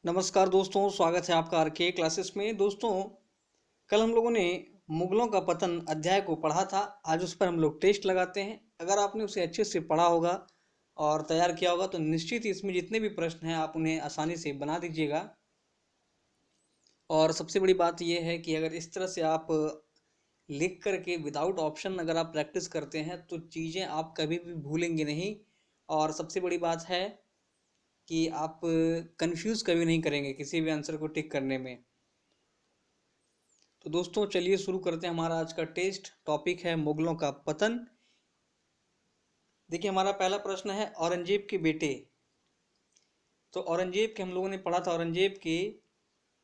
नमस्कार दोस्तों, स्वागत है आपका आरके क्लासेस में। दोस्तों, कल हम लोगों ने मुगलों का पतन अध्याय को पढ़ा था। आज उस पर हम लोग टेस्ट लगाते हैं। अगर आपने उसे अच्छे से पढ़ा होगा और तैयार किया होगा तो निश्चित ही इसमें जितने भी प्रश्न हैं आप उन्हें आसानी से बना दीजिएगा। और सबसे बड़ी बात यह है कि अगर इस तरह से आप लिख करके विदाउट ऑप्शन अगर आप प्रैक्टिस करते हैं तो चीज़ें आप कभी भी भूलेंगे नहीं। और सबसे बड़ी बात है कि आप कंफ्यूज कभी नहीं करेंगे किसी भी आंसर को टिक करने में। तो दोस्तों चलिए शुरू करते हैं। हमारा आज का टेस्ट टॉपिक है मुगलों का पतन। देखिए, हमारा पहला प्रश्न है औरंगजेब के बेटे। तो औरंगजेब के हम लोगों ने पढ़ा था, औरंगजेब के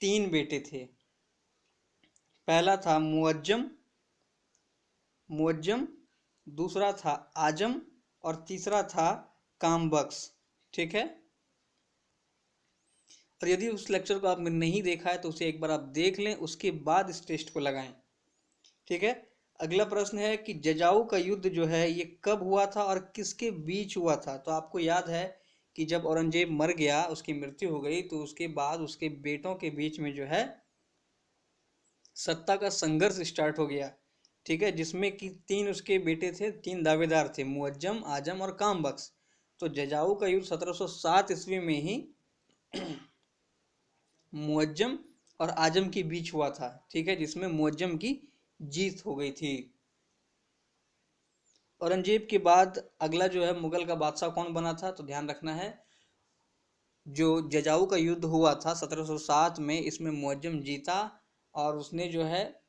3 बेटे थे। पहला था मुअज्जम, दूसरा था आजम और तीसरा था कामबख्श। ठीक है। और यदि उस लेक्चर को आपने नहीं देखा है तो उसे एक बार आप देख लें, उसके बाद इस टेस्ट को लगाएं। ठीक है। अगला प्रश्न है कि जजाऊ का युद्ध जो है ये कब हुआ था और किसके बीच हुआ था। तो आपको याद है कि जब औरंगजेब मर गया, उसकी मृत्यु हो गई, तो उसके बाद उसके बेटों के बीच में जो है सत्ता का संघर्ष स्टार्ट हो गया। ठीक है, जिसमें कि 3 उसके बेटे थे, 3 दावेदार थे, मुअज्जम, आजम और कामबख्श। तो जजाऊ का युद्ध 1707 ईस्वी में ही मुअज्जम और आजम के बीच हुआ था। ठीक है, जिसमें मुअज्जम की जीत हो गई थी। औरंगजेब के बाद अगला जो है मुगल का बादशाह कौन बना था, तो ध्यान रखना है, जो जजाऊ का युद्ध हुआ था 1707 में, इसमें मुअज्जम जीता और उसने जो है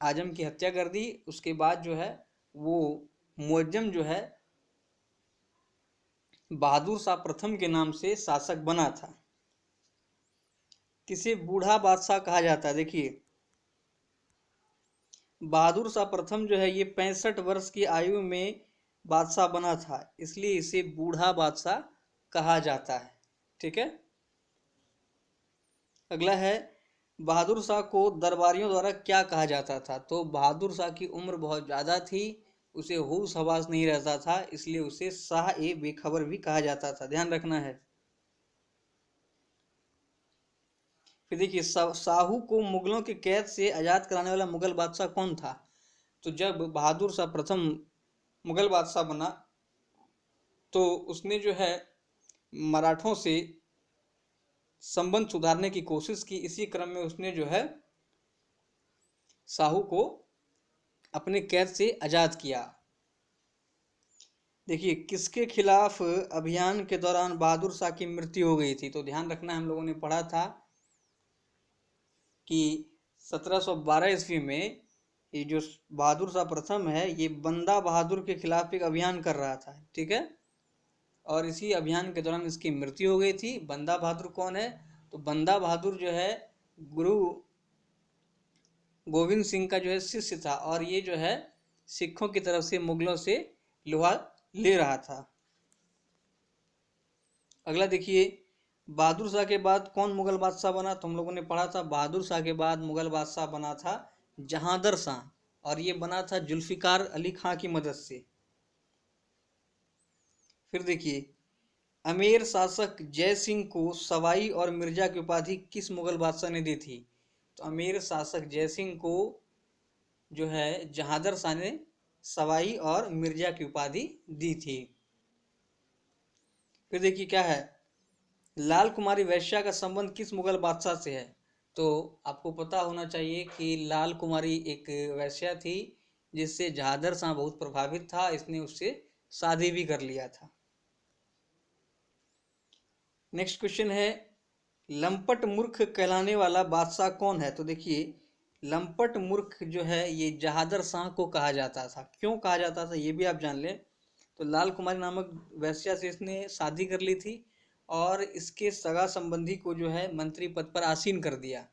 आजम की हत्या कर दी। उसके बाद जो है वो मुअज्जम जो है बहादुर शाह प्रथम के नाम से शासक बना था। किसे बूढ़ा बादशाह कहा जाता है? देखिए, बहादुर शाह प्रथम जो है ये 65 वर्ष की आयु में बादशाह बना था, इसलिए इसे बूढ़ा बादशाह कहा जाता है। ठीक है। अगला है, बहादुर शाह को दरबारियों द्वारा क्या कहा जाता था। तो बहादुर शाह की उम्र बहुत ज़्यादा थी, उसे होश हवास नहीं रहता था, इसलिए उसे शाह ए बेखबर भी कहा जाता था। ध्यान रखना है। फिर देखिए, शाहू को मुगलों की कैद से आज़ाद कराने वाला मुगल बादशाह कौन था। तो जब बहादुर शाह प्रथम मुगल बादशाह बना तो उसने जो है मराठों से संबंध सुधारने की कोशिश की। इसी क्रम में उसने जो है शाहू को अपने कैद से आज़ाद किया। देखिए, किसके खिलाफ अभियान के दौरान बहादुर शाह की मृत्यु हो गई थी। तो ध्यान रखना, हम लोगों ने पढ़ा था कि 1712 ईस्वी में ये जो बहादुर शाह प्रथम है ये बंदा बहादुर के खिलाफ एक अभियान कर रहा था। ठीक है। और इसी अभियान के दौरान इसकी मृत्यु हो गई थी। बंदा बहादुर कौन है? तो बंदा बहादुर जो है गुरु गोविंद सिंह का जो है शिष्य था, और ये जो है सिखों की तरफ से मुगलों से लोहा ले रहा था। अगला देखिए, बहादुर शाह के बाद कौन मुगल बादशाह बना। तो हम लोगों ने पढ़ा था, बहादुर शाह के बाद मुगल बादशाह बना था जहांदर शाह, और ये बना था जुल्फिकार अली खां की मदद से। फिर देखिए, अमेर शासक जय सिंह को सवाई और मिर्जा की उपाधि किस मुगल बादशाह ने दी थी। तो अमेर शासक जय सिंह को जो है जहांदर शाह ने सवाई और मिर्जा की उपाधि दी थी। फिर देखिए क्या है, लाल कुमारी वैश्या का संबंध किस मुगल बादशाह से है। तो आपको पता होना चाहिए कि लाल कुमारी एक वैश्या थी जिससे जहांदर शाह बहुत प्रभावित था, इसने उससे शादी भी कर लिया था। नेक्स्ट क्वेश्चन है, लंपट मूर्ख कहलाने वाला बादशाह कौन है। तो देखिए, लंपट मूर्ख जो है ये जहादर शाह को कहा जाता था। क्यों कहा जाता था ये भी आप जान लें। तो लाल कुमारी नामक वैश्या से इसने शादी कर ली थी और इसके सगा संबंधी को जो है मंत्री पद पर आसीन कर दिया।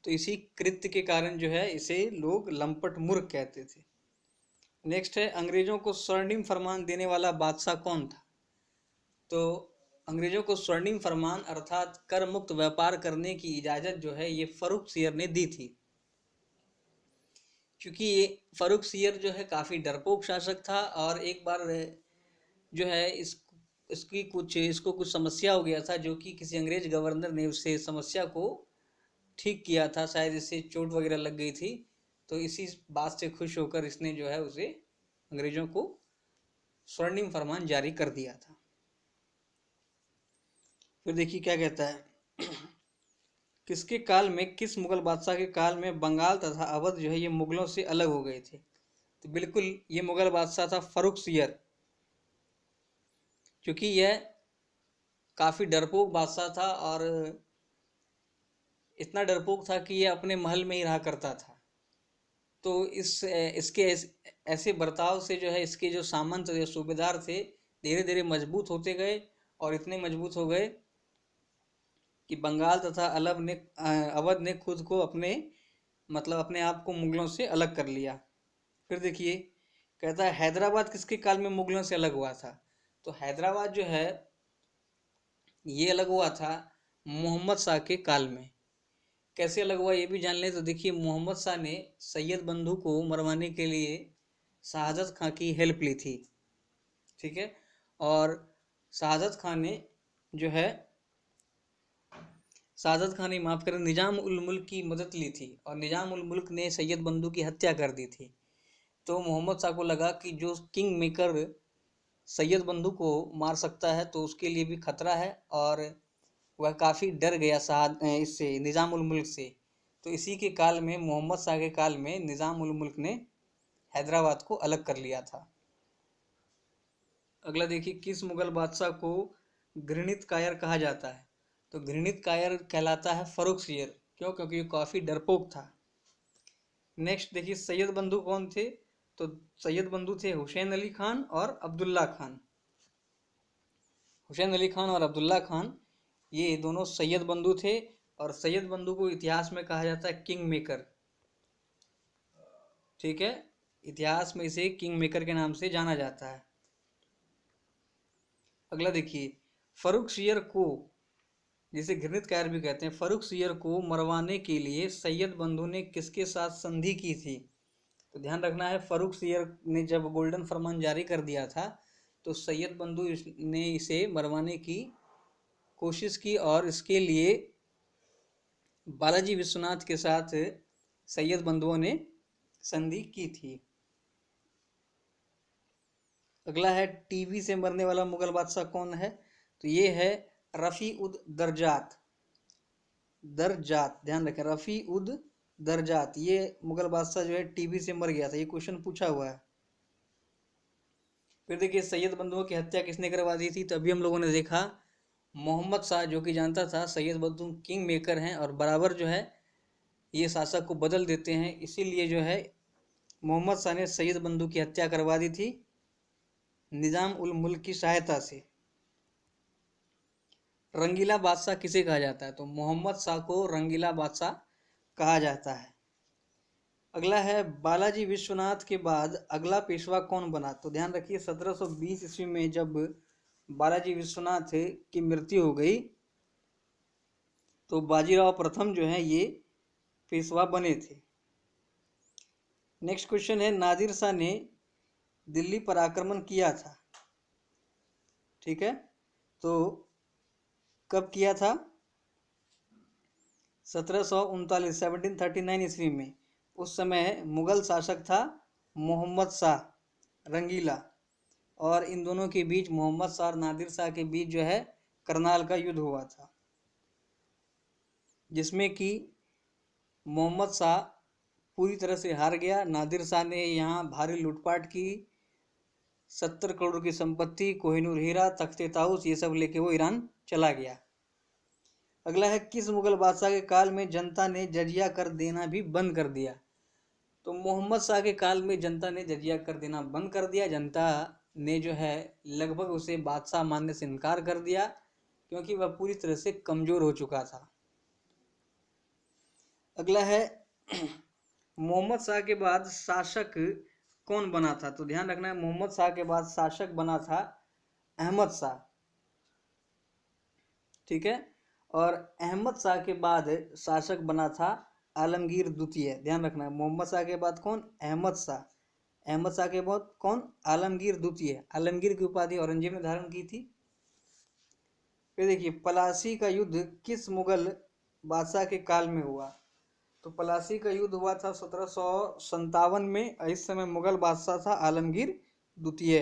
तो इसी कृत्य के कारण जो है इसे लोग लंपट मूर्ख कहते थे। नेक्स्ट है, अंग्रेजों को स्वर्णिम फरमान देने वाला बादशाह कौन था। तो अंग्रेजों को स्वर्णिम फरमान अर्थात कर मुक्त व्यापार करने की इजाज़त जो है ये फर्रुखसियर ने दी थी। क्योंकि ये फर्रुखसियर जो है काफ़ी डरपोक शासक था और एक बार जो है इस इसको कुछ समस्या हो गया था, जो कि किसी अंग्रेज गवर्नर ने उससे समस्या को ठीक किया था, शायद इससे चोट वगैरह लग गई थी। तो इसी बात से खुश होकर इसने जो है उसे अंग्रेजों को स्वर्णिम फरमान जारी कर दिया था। फिर देखिए क्या कहता है किसके काल में, किस मुगल बादशाह के काल में बंगाल तथा अवध जो है ये मुगलों से अलग हो गए थे? तो बिल्कुल ये मुगल बादशाह था फर्रुखसियर, क्योंकि यह काफी डरपोक बादशाह था और इतना डरपोक था कि यह अपने महल में ही रहा करता था। तो इसके ऐसे बर्ताव से जो है इसके जो सामंत या सूबेदार थे धीरे धीरे मजबूत होते गए, और इतने मजबूत हो गए कि बंगाल तथा अवध ने खुद को अपने आप को मुगलों से अलग कर लिया। फिर देखिए कहता है हैदराबाद किसके काल में मुगलों से अलग हुआ था? तो हैदराबाद जो है ये अलग हुआ था मोहम्मद शाह के काल में। कैसे अलग हुआ ये भी जान लें। तो देखिए मोहम्मद शाह ने सैयद बंधु को मरवाने के लिए शहादत खां की हेल्प ली थी, ठीक है। और शहादत खां ने जो है माफ करें निजाम उल मुल्क की मदद ली थी, और निजाम उल मुल्क ने सैयद बंधु की हत्या कर दी थी। तो मोहम्मद शाह को लगा कि जो किंग मेकर सैयद बंधु को मार सकता है तो उसके लिए भी खतरा है, और वह काफ़ी डर गया इससे निजाम उल मुल्क से। तो इसी के काल में मोहम्मद शाह के काल में निजाम उल मुल्क ने हैदराबाद को अलग कर लिया था। अगला देखिए किस मुगल बादशाह को घृणित कायर कहा जाता है? तो घृणित कायर कहलाता है फर्रुखसियर। क्यों? क्योंकि ये काफ़ी डरपोक था। नेक्स्ट देखिए सैयद बंधु कौन थे? तो सैयद बंधु थे हुसैन अली खान और अब्दुल्ला खान। हुसैन अली खान और अब्दुल्ला खान ये दोनों सैयद बंधु थे, और सैयद बंधु को इतिहास में कहा जाता है किंग मेकर, ठीक है। इतिहास में इसे किंग मेकर के नाम से जाना जाता है। अगला देखिए फर्रुखसियर को, जिसे घृणित कायर भी कहते हैं, फर्रुखसियर को मरवाने के लिए सैयद बंधु ने किसके साथ संधि की थी? तो ध्यान रखना है फर्रुखसियर ने जब गोल्डन फरमान जारी कर दिया था तो सैयद बंधु ने इसे मरवाने की कोशिश की, और इसके लिए बालाजी विश्वनाथ के साथ सैयद बंधुओं ने संधि की थी। अगला है टीबी से मरने वाला मुगल बादशाह कौन है? तो ये है रफ़ी उद दरजात। ध्यान रखें रफ़ी उद दरजात, ये मुगल बादशाह जो है टीबी से मर गया था। ये क्वेश्चन पूछा हुआ है। फिर देखिए सैयद बंधुओं की हत्या किसने करवा दी थी? तो अभी हम लोगों ने देखा मोहम्मद शाह, जो कि जानता था सैयद बंधु किंग मेकर हैं और बराबर जो है ये शासक को बदल देते हैं, इसीलिए जो है मोहम्मद शाह ने सैयद बंधु की हत्या करवा दी थी निजाम उल मुल्क की सहायता से। रंगीला बादशाह किसे कहा जाता है? तो मोहम्मद शाह को रंगीला बादशाह कहा जाता है। अगला है बालाजी विश्वनाथ के बाद अगला पेशवा कौन बना? तो ध्यान रखिए 1720 ईस्वी में जब बालाजी विश्वनाथ की मृत्यु हो गई तो बाजीराव प्रथम जो है ये पेशवा बने थे। नेक्स्ट क्वेश्चन है नादिर शाह ने दिल्ली पर आक्रमण किया था, ठीक है, तो कब किया था? 1739 ईस्वी में। उस समय मुगल शासक था मोहम्मद शाह रंगीला, और इन दोनों के बीच मोहम्मद शाह और नादिर शाह के बीच जो है करनाल का युद्ध हुआ था, जिसमें कि मोहम्मद शाह पूरी तरह से हार गया। नादिर शाह ने यहाँ भारी लूटपाट की, 70 करोड़ की संपत्ति, कोहिनूर हीरा, तख्ते ताउस ये सब लेके वो ईरान चला गया। अगला है किस मुगल बादशाह के काल में जनता ने जजिया कर देना भी बंद कर दिया? तो मोहम्मद शाह के काल में जनता ने जजिया कर देना बंद कर दिया। जनता ने जो है लगभग उसे बादशाह मानने से इनकार कर दिया, क्योंकि वह पूरी तरह से कमजोर हो चुका था। अगला है मोहम्मद शाह के बाद शासक कौन बना था? तो ध्यान रखना है मोहम्मद शाह के बाद शासक बना था अहमद शाह, ठीक है, और अहमद शाह के बाद शासक बना था आलमगीर द्वितीय। ध्यान रखना है मोहम्मद शाह के बाद कौन? अहमद शाह। अहमद शाह के बाद कौन? आलमगीर द्वितीय। आलमगीर की उपाधि औरंगजेब ने धारण की थी। फिर देखिए पलासी का युद्ध किस मुगल बादशाह के काल में हुआ? तो पलासी का युद्ध हुआ था 1757 में। इस समय मुगल बादशाह था आलमगीर द्वितीय।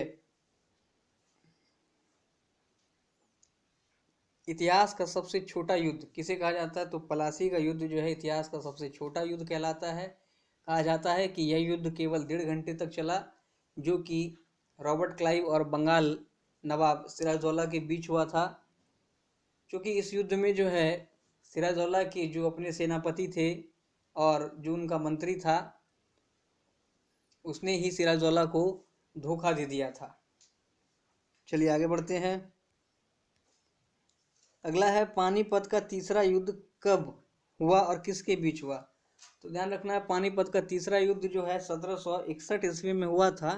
इतिहास का सबसे छोटा युद्ध किसे कहा जाता है? तो पलासी का युद्ध जो है इतिहास का सबसे छोटा युद्ध कहलाता है। कहा जाता है कि यह युद्ध केवल 1.5 घंटे तक चला, जो कि रॉबर्ट क्लाइव और बंगाल नवाब सिराजदौला के बीच हुआ था। क्योंकि इस युद्ध में जो है सिराजदौला के जो अपने सेनापति थे और जो उनका मंत्री था, उसने ही सिराजदौला को धोखा दे दिया था। चलिए आगे बढ़ते हैं। अगला है पानीपत का तीसरा युद्ध कब हुआ और किसके बीच हुआ? तो ध्यान रखना है पानीपत का तीसरा युद्ध जो है 1761 ईस्वी में हुआ था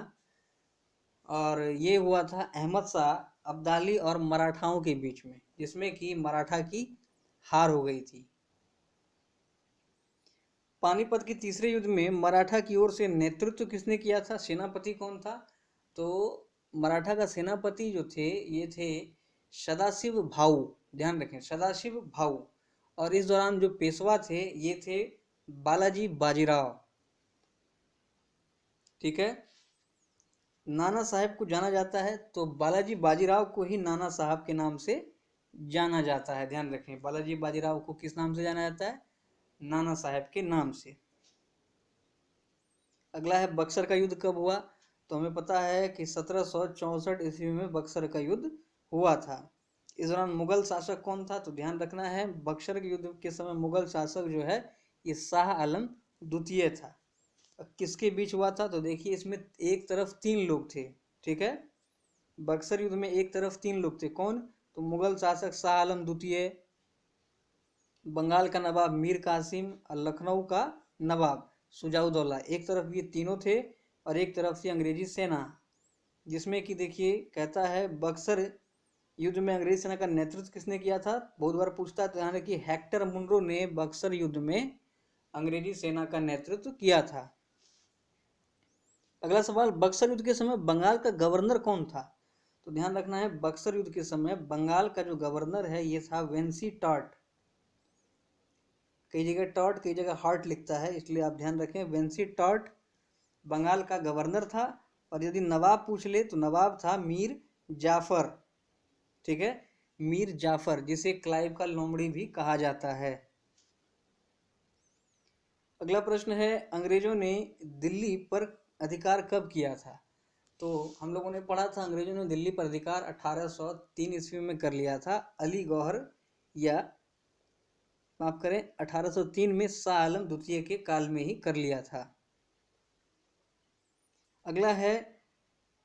और ये हुआ था अहमद शाह अब्दाली और मराठाओं के बीच में, जिसमें कि मराठा की हार हो गई थी। पानीपत के तीसरे युद्ध में मराठा की ओर से नेतृत्व किसने किया था? सेनापति कौन था? तो मराठा का सेनापति जो थे ये थे सदाशिव भाऊ। ध्यान रखें सदाशिव भाऊ। और इस दौरान जो पेशवा थे ये थे बालाजी बाजीराव। ठीक है। नाना साहब को जाना जाता है तो बालाजी बाजीराव को ही नाना साहब के नाम से जाना जाता है। ध्यान रखें बालाजी बाजीराव को किस नाम से जाना जाता है? नाना साहब के नाम से। अगला है बक्सर का युद्ध कब हुआ? तो हमें पता है कि 1764 ईस्वी में बक्सर का युद्ध हुआ था। इस दौरान मुगल शासक कौन था? तो ध्यान रखना है बक्सर के युद्ध के समय मुगल शासक जो है ये शाह आलम द्वितीय था। किसके बीच हुआ था? तो देखिए इसमें एक तरफ 3 लोग थे। ठीक है। बक्सर युद्ध में एक तरफ 3 लोग थे। कौन? तो मुगल शासक शाह आलम द्वितीय, बंगाल का नवाब मीर कासिम और लखनऊ का नवाब शुजाउद्दौला। एक तरफ ये तीनों थे और एक तरफ से अंग्रेजी सेना, जिसमें कि देखिए कहता है बक्सर युद्ध में अंग्रेजी सेना का नेतृत्व किसने किया था? बहुत बार पूछता है, तो यहाँ देखिए हेक्टर मुनरो ने बक्सर युद्ध में अंग्रेजी सेना का नेतृत्व किया था। अगला सवाल, बक्सर युद्ध के समय बंगाल का गवर्नर कौन था? तो ध्यान रखना है बक्सर युद्ध के समय बंगाल का जो गवर्नर है ये था वेंसी टॉट। कई जगह टॉट कई जगह हार्ट लिखता है, इसलिए आप ध्यान रखें वेंसी टॉट बंगाल का गवर्नर था। और यदि नवाब पूछ ले तो नवाब था मीर जाफर। ठीक है, मीर जाफर, जिसे क्लाइव का लोमड़ी भी कहा जाता है। अगला प्रश्न है अंग्रेजों ने दिल्ली पर अधिकार कब किया था? तो हम लोगों ने पढ़ा था अंग्रेजों ने दिल्ली पर अधिकार 1803 ईस्वी में कर लिया था। अली गौहर या माफ करें 1803 में शाह आलम द्वितीय के काल में ही कर लिया था। अगला है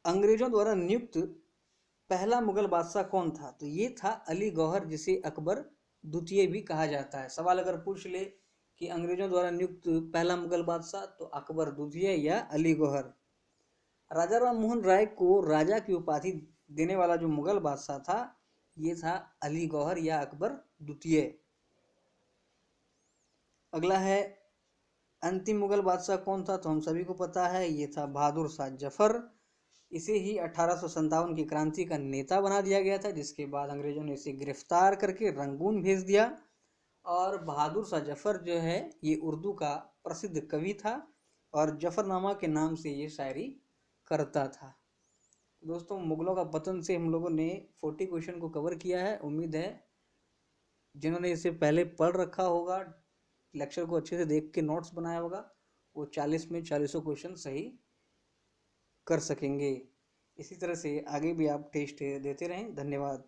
अंग्रेजों द्वारा नियुक्त पहला मुगल बादशाह कौन था? तो ये था अली गौहर, जिसे अकबर द्वितीय भी कहा जाता है। सवाल अगर पूछ ले कि अंग्रेजों द्वारा नियुक्त पहला मुगल बादशाह, तो अकबर द्वितीय या अली गौहर। राजा राम मोहन राय को राजा की उपाधि देने वाला जो मुगल बादशाह था ये था अली गौहर या अकबर द्वितीय। अगला है अंतिम मुगल बादशाह कौन था? तो हम सभी को पता है ये था बहादुर शाह जफर। इसे ही 1857 की क्रांति का नेता बना दिया गया था, जिसके बाद अंग्रेजों ने इसे गिरफ्तार करके रंगून भेज दिया। और बहादुर शाह जफर जो है ये उर्दू का प्रसिद्ध कवि था और जफरनामा के नाम से ये शायरी करता था। दोस्तों मुगलों का पतन से हम लोगों ने 40 क्वेश्चन को कवर किया है। उम्मीद है जिन्होंने इसे पहले पढ़ रखा होगा, लेक्चर को अच्छे से देख के नोट्स बनाया होगा, वो 40 में 40 क्वेश्चन सही कर सकेंगे। इसी तरह से आगे भी आप टेस्ट देते रहें। धन्यवाद।